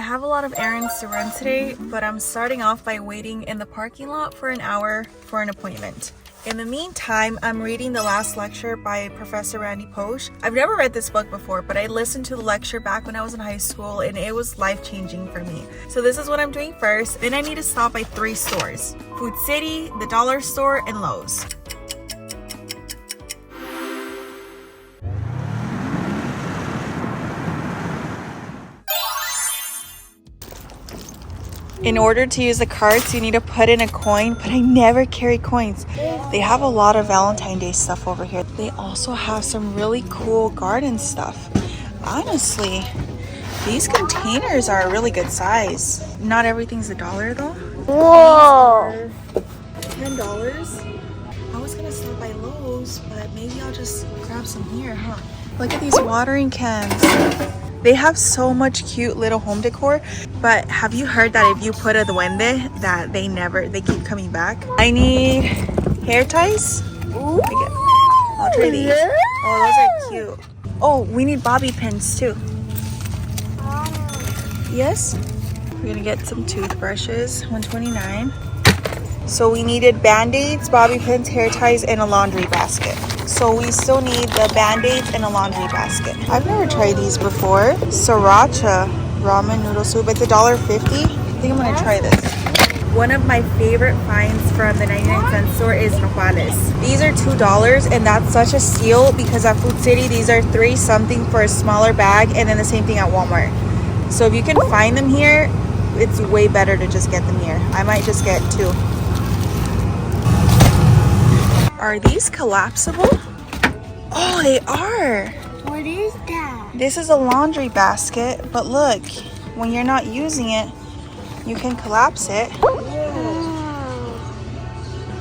have a lot of errands to run today, but I'm starting off by waiting in the parking lot for an hour for an appointment. In the meantime, I'm reading the last lecture by Professor Randy Posh. I've never read this book before, but I listened to the lecture back when I was in high school and it was life-changing for me. So this is what I'm doing first. Then I need to stop by 3 stores: Food City, the Dollar Store, and Lowe's. In order to use the carts, you need to put in a coin, but I never carry coins. They have a lot of Valentine's Day stuff over here. They also have some really cool garden stuff. Honestly, these containers are a really good size. Not everything's $1 though. Whoa! $10. I was gonna stop by Lowe's, but maybe I'll just grab some here, huh? Look at these watering cans. They have so much cute little home decor, but have you heard that if you put a duende, that they keep coming back? I need hair ties. I'll try these. Oh, those are cute. Oh, we need bobby pins too. Yes? We're gonna get some toothbrushes, $129. So we needed band-aids, bobby pins, hair ties, and a laundry basket. So we still need the band-aids and a laundry basket. I've never tried these before. Sriracha ramen noodle soup. It's $1.50. I think I'm gonna try this. One of my favorite finds from the 99-cent store is nopales. These are $2, and that's such a steal because at Food City, these are $3 something for a smaller bag, and then the same thing at Walmart. So if you can find them here, it's way better to just get them here. I might just get 2. Are these collapsible? Oh, they are. What is that? This is a laundry basket, but look, when you're not using it, you can collapse it.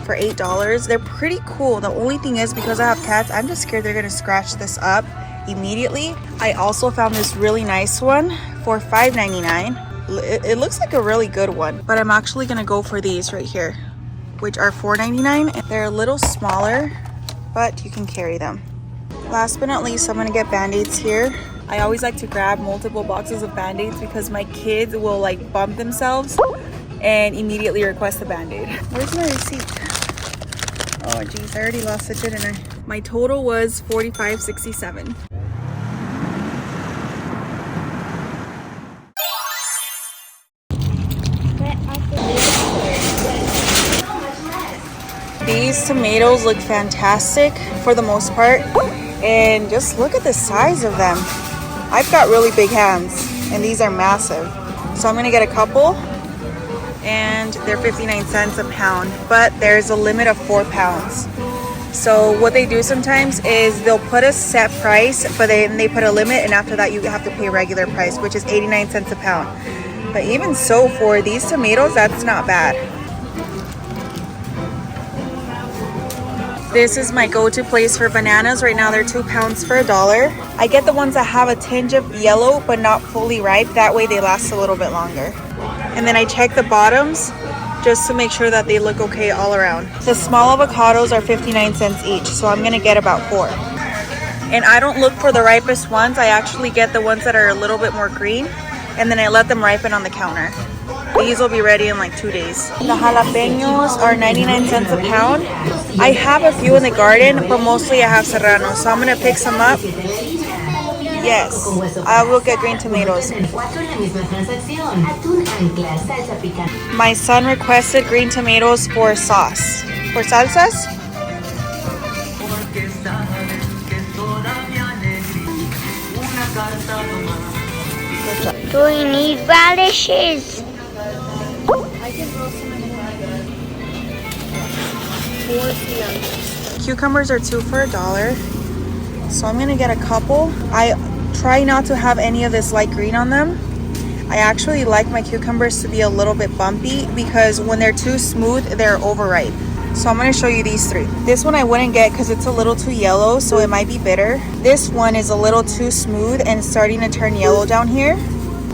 For $8. They're pretty cool. The only thing is, because I have cats, I'm just scared they're gonna scratch this up immediately. I also found this really nice one for $5.99. It looks like a really good one, but I'm actually gonna go for these right here, which are $4.99. They're a little smaller, but you can carry them. Last but not least, I'm gonna get band-aids here. I always like to grab multiple boxes of band-aids because my kids will like bump themselves and immediately request a band-aid. Where's my receipt? Oh geez, I already lost it, didn't I? My total was $45.67. These tomatoes look fantastic for the most part, and just look at the size of them. I've got really big hands and these are massive, so I'm gonna get a couple, and they're 59 cents a pound, but there's a limit of 4 pounds. So what they do sometimes is they'll put a set price, but then they put a limit, and after that you have to pay regular price, which is 89 cents a pound. But even so, for these tomatoes, that's not bad. This is my go-to place for bananas. Right now they're 2 pounds for $1. I get the ones that have a tinge of yellow but not fully ripe. That way they last a little bit longer. And then I check the bottoms just to make sure that they look okay all around. The small avocados are 59 cents each, so I'm gonna get about 4. And I don't look for the ripest ones. I actually get the ones that are a little bit more green, and then I let them ripen on the counter. These will be ready in like 2 days. The jalapenos are 99 cents a pound. I have a few in the garden, but mostly I have serranos, so I'm gonna pick some up. Yes, I will get green tomatoes. My son requested green tomatoes for sauce. For salsas? Do we need radishes? I can throw some in one. Cucumbers are 2 for $1, so I'm gonna get a couple. I try not to have any of this light green on them. I actually like my cucumbers to be a little bit bumpy because when they're too smooth, they're overripe. So I'm gonna show you these 3. This one I wouldn't get because it's a little too yellow, so it might be bitter. This one is a little too smooth and starting to turn yellow down here.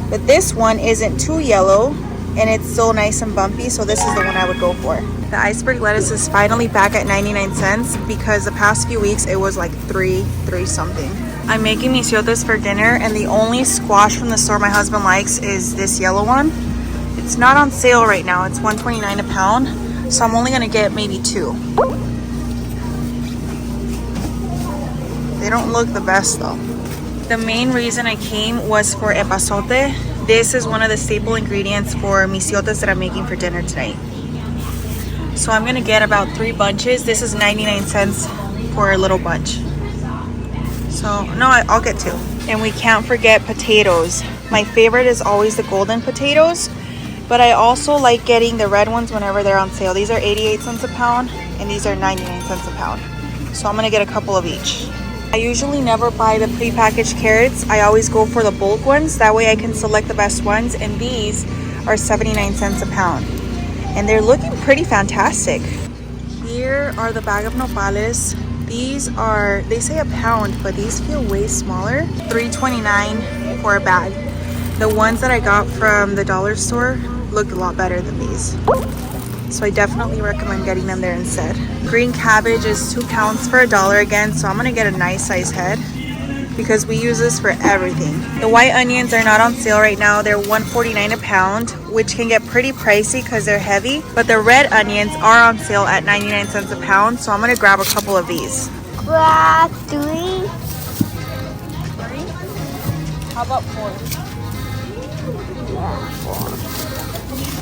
But this one isn't too yellow and it's still nice and bumpy, so this is the one I would go for. The iceberg lettuce is finally back at 99 cents because the past few weeks it was like 3 something. I'm making misiotes for dinner, and the only squash from the store my husband likes is this yellow one. It's not on sale right now. It's $1.29 a pound, so I'm only gonna get maybe 2. They don't look the best though. The main reason I came was for epazote. This is one of the staple ingredients for misiotes that I'm making for dinner tonight. So I'm gonna get about 3 bunches. This is 99 cents for a little bunch. So no, I'll get 2. And we can't forget potatoes. My favorite is always the golden potatoes, but I also like getting the red ones whenever they're on sale. These are 88 cents a pound and these are 99 cents a pound. So I'm gonna get a couple of each. I usually never buy the pre-packaged carrots. I always go for the bulk ones. That way I can select the best ones, and these are 79 cents a pound. And they're looking pretty fantastic. Here are the bag of nopales. These are, they say a pound, but these feel way smaller. $3.29 for a bag. The ones that I got from the dollar store looked a lot better than these. So I definitely recommend getting them there instead. Green cabbage is 2 pounds for $1 again, so I'm gonna get a nice size head because we use this for everything. The white onions are not on sale right now. They're $1.49 a pound, which can get pretty pricey because they're heavy. But the red onions are on sale at 99 cents a pound, so I'm gonna grab a couple of these. Grab 3. 3? How about 4? Yeah, 4.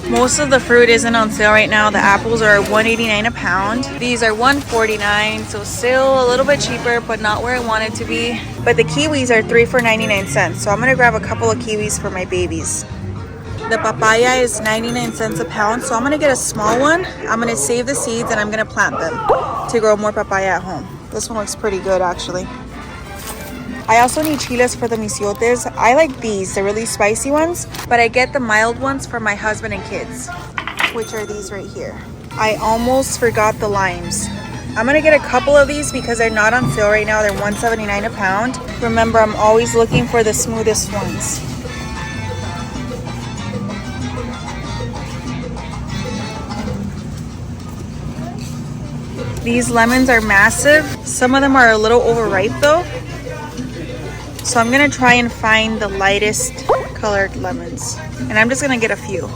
Most of the fruit isn't on sale right now. The apples are $1.89 a pound. These are $1.49, so still a little bit cheaper, but not where I want it to be. But the kiwis are 3 for 99 cents, so I'm gonna grab a couple of kiwis for my babies. The papaya is 99 cents a pound, so I'm gonna get a small one. I'm gonna save the seeds and I'm gonna plant them to grow more papaya at home. This one looks pretty good actually. I also need chiles for the misiotes. I like these, the really spicy ones, but I get the mild ones for my husband and kids, which are these right here. I almost forgot the limes. I'm gonna get a couple of these because they're not on sale right now. They're $1.79 a pound. Remember, I'm always looking for the smoothest ones. These lemons are massive. Some of them are a little overripe though. So I'm gonna try and find the lightest colored lemons. And I'm just gonna get a few.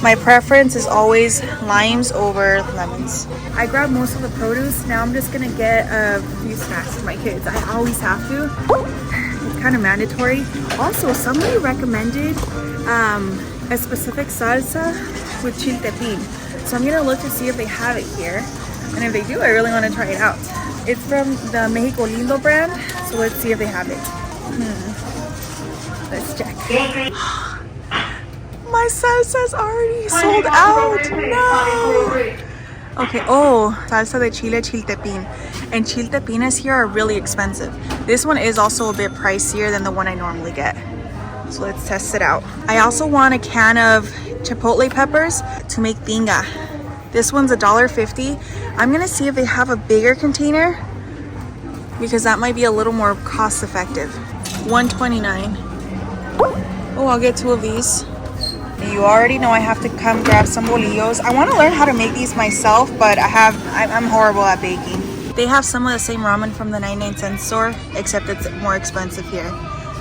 My preference is always limes over lemons. I grabbed most of the produce. Now I'm just gonna get a few snacks for my kids. I always have to. It's kind of mandatory. Also, somebody recommended a specific salsa with chiltepín. So I'm gonna look to see if they have it here. And if they do, I really wanna try it out. It's from the Mexico Lindo brand, so let's see if they have it. Let's check. My salsa's already sold out. No. Okay. Oh, salsa de chile chiltepín. And chiltepines here are really expensive. This one is also a bit pricier than the one I normally get. So let's test it out. I also want a can of chipotle peppers to make tinga. This one's $1.50. I'm gonna see if they have a bigger container because that might be a little more cost effective. $1.29. Oh, I'll get 2 of these. You already know I have to come grab some bolillos. I want to learn how to make these myself, but I'm horrible at baking. They have some of the same ramen from the 99-cent store, except it's more expensive here.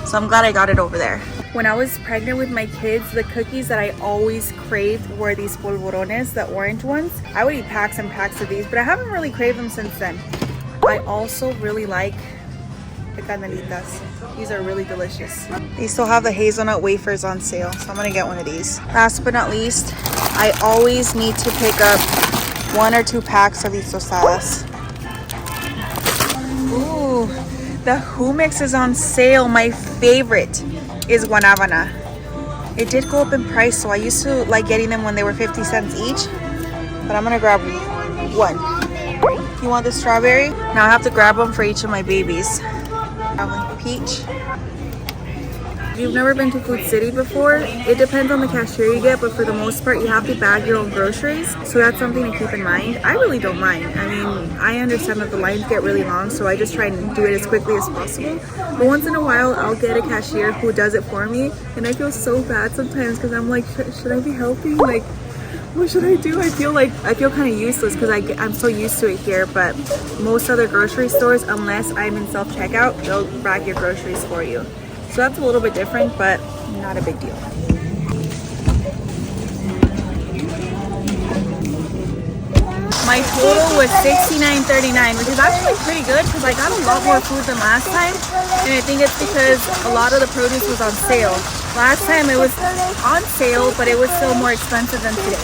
So I'm glad I got it over there. When I was pregnant with my kids, the cookies that I always craved were these polvorones, the orange ones. I would eat packs and packs of these, but I haven't really craved them since then. I also really like the canelitas. These are really delicious. They still have the hazelnut wafers on sale, so I'm gonna get one of these. Last but not least, I always need to pick up 1 or 2 packs of these tostadas. Ooh, the hummus is on sale. My favorite is guanábana. It did go up in price, so I used to like getting them when they were 50 cents each, but I'm gonna grab 1. You want the strawberry? Now I have to grab them for each of my babies. Peach. If you've never been to Food City before, it depends on the cashier you get, but for the most part you have to bag your own groceries, so that's something to keep in mind. I really don't mind. I mean, I understand that the lines get really long, so I just try and do it as quickly as possible, but once in a while I'll get a cashier who does it for me, and I feel so bad sometimes because I'm like, should I be helping? Like, What should I do? I feel kind of useless because I'm so used to it here, but most other grocery stores, unless I'm in self-checkout, they'll bag your groceries for you. So that's a little bit different, but not a big deal. My total was $69.39, which is actually pretty good because I got a lot more food than last time. And I think it's because a lot of the produce was on sale. Last time it was on sale, but it was still more expensive than today.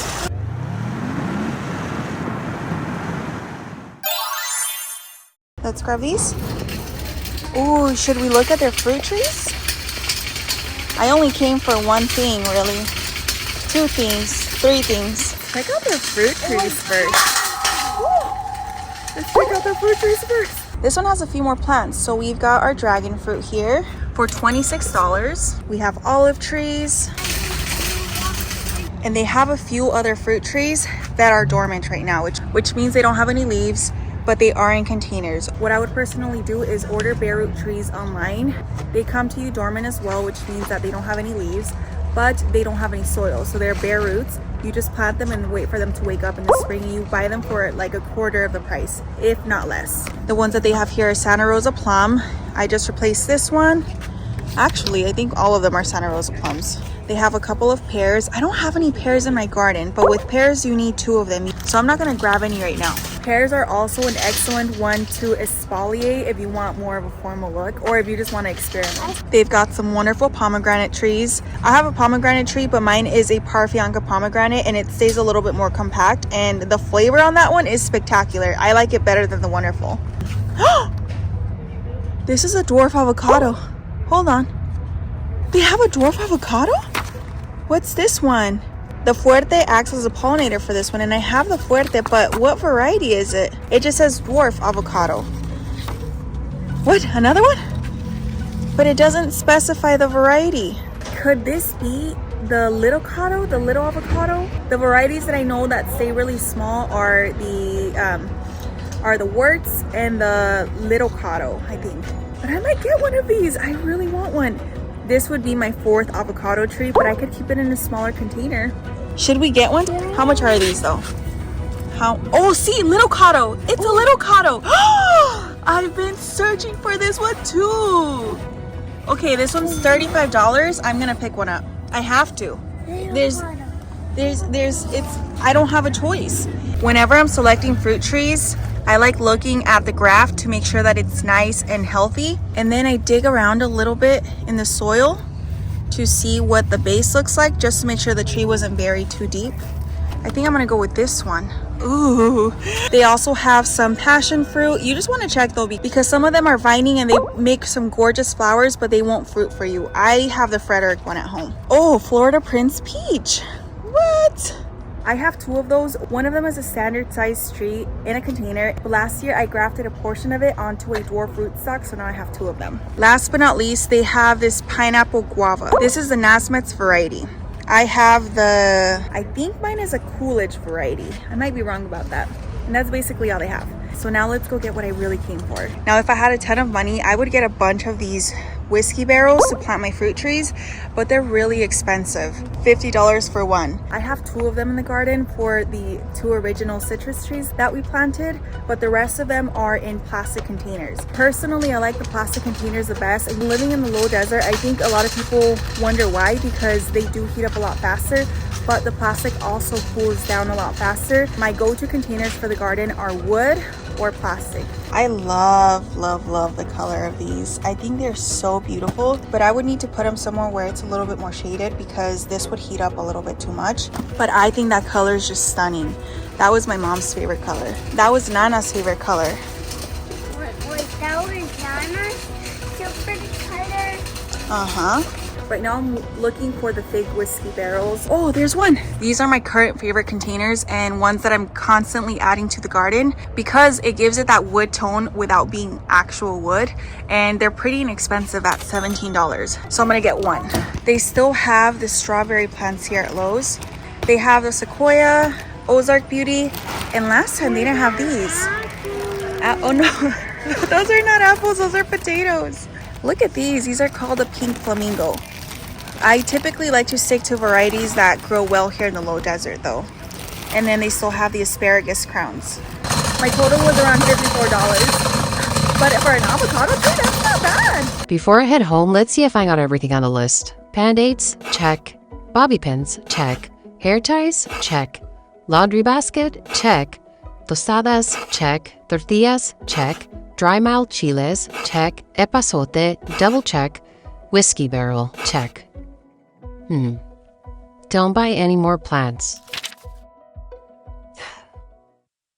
Let's grab these. Ooh, should we look at their fruit trees? I only came for one thing, really. 2 things, 3 things. Check out their fruit trees first. Let's check out the fruit trees first. This one has a few more plants. So we've got our dragon fruit here for $26. We have olive trees. And they have a few other fruit trees that are dormant right now, which means they don't have any leaves, but they are in containers. What I would personally do is order bare root trees online. They come to you dormant as well, which means that they don't have any leaves, but they don't have any soil. So they're bare roots. You just plant them and wait for them to wake up in the spring. You buy them for like a quarter of the price, if not less. The ones that they have here are Santa Rosa plum. I just replaced this one. Actually, I think all of them are Santa Rosa plums. They have a couple of pears. I don't have any pears in my garden, but with pears, you need 2 of them. So I'm not gonna grab any right now. Pears are also an excellent one to exfoliate if you want more of a formal look or if you just want to experiment. They've got some wonderful pomegranate trees. I have a pomegranate tree, but mine is a Parfianca pomegranate and it stays a little bit more compact, and the flavor on that one is spectacular. I like it better than the wonderful. This is a dwarf avocado. Hold on. They have a dwarf avocado? What's this one? The Fuerte acts as a pollinator for this one, and I have the Fuerte, but what variety is it? It just says dwarf avocado. What, another one? But it doesn't specify the variety. Could this be the little avocado? The little avocado? The varieties that I know that stay really small are the Wurtz and the little avocado, I think. But I might get one of these. I really want one. This would be my 4th avocado tree, but I could keep it in a smaller container. Should we get one? How much are these though? Oh, see, little avocado. It's a little avocado. I've been searching for this one too. Okay, this one's $35. I'm gonna pick one up. I have to. I don't have a choice. Whenever I'm selecting fruit trees, I like looking at the graft to make sure that it's nice and healthy. And then I dig around a little bit in the soil to see what the base looks like, just to make sure the tree wasn't buried too deep. I think I'm gonna go with this one. Ooh. They also have some passion fruit. You just wanna check though, because some of them are vining and they make some gorgeous flowers, but they won't fruit for you. I have the Frederick one at home. Oh, Florida Prince Peach. What? I have 2 of those. One of them is a standard size tree in a container. But last year I grafted a portion of it onto a dwarf rootstock, so now I have 2 of them. Last but not least, they have this pineapple guava. This is the Nasmet's variety. I have I think mine is a Coolidge variety. I might be wrong about that. And that's basically all they have. So now let's go get what I really came for. Now, if I had a ton of money, I would get a bunch of these whiskey barrels to plant my fruit trees, but they're really expensive. $50 for one. I have 2 of them in the garden for the 2 original citrus trees that we planted, but the rest of them are in plastic containers. Personally, I like the plastic containers the best. And living in the low desert, I think a lot of people wonder why, because they do heat up a lot faster, but the plastic also cools down a lot faster. My go-to containers for the garden are wood or plastic. I love the color of these. I think they're so beautiful, but I would need to put them somewhere where it's a little bit more shaded because this would heat up a little bit too much. But I think that color is just stunning. That was my mom's favorite color. That was Nana's favorite color. Wait, that was Nana's favorite color? Uh-huh. Right now I'm looking for the fake whiskey barrels. Oh, there's one. These are my current favorite containers and ones that I'm constantly adding to the garden because it gives it that wood tone without being actual wood, and they're pretty inexpensive at $17. So I'm gonna get one. They still have the strawberry plants here at Lowe's. They have the Sequoia, Ozark Beauty, and last time they didn't have these. Oh no, those are not apples, those are potatoes. Look at these. These are called a pink flamingo. I typically like to stick to varieties that grow well here in the low desert though. And then they still have the asparagus crowns. My total was around $54. But for an avocado tree, that's not bad. Before I head home, let's see if I got everything on the list. Band-aids? Check. Bobby pins? Check. Hair ties? Check. Laundry basket? Check. Tostadas? Check. Tortillas? Check. Dry mild chiles? Check. Epazote? Double check. Whiskey barrel? Check. Don't buy any more plants.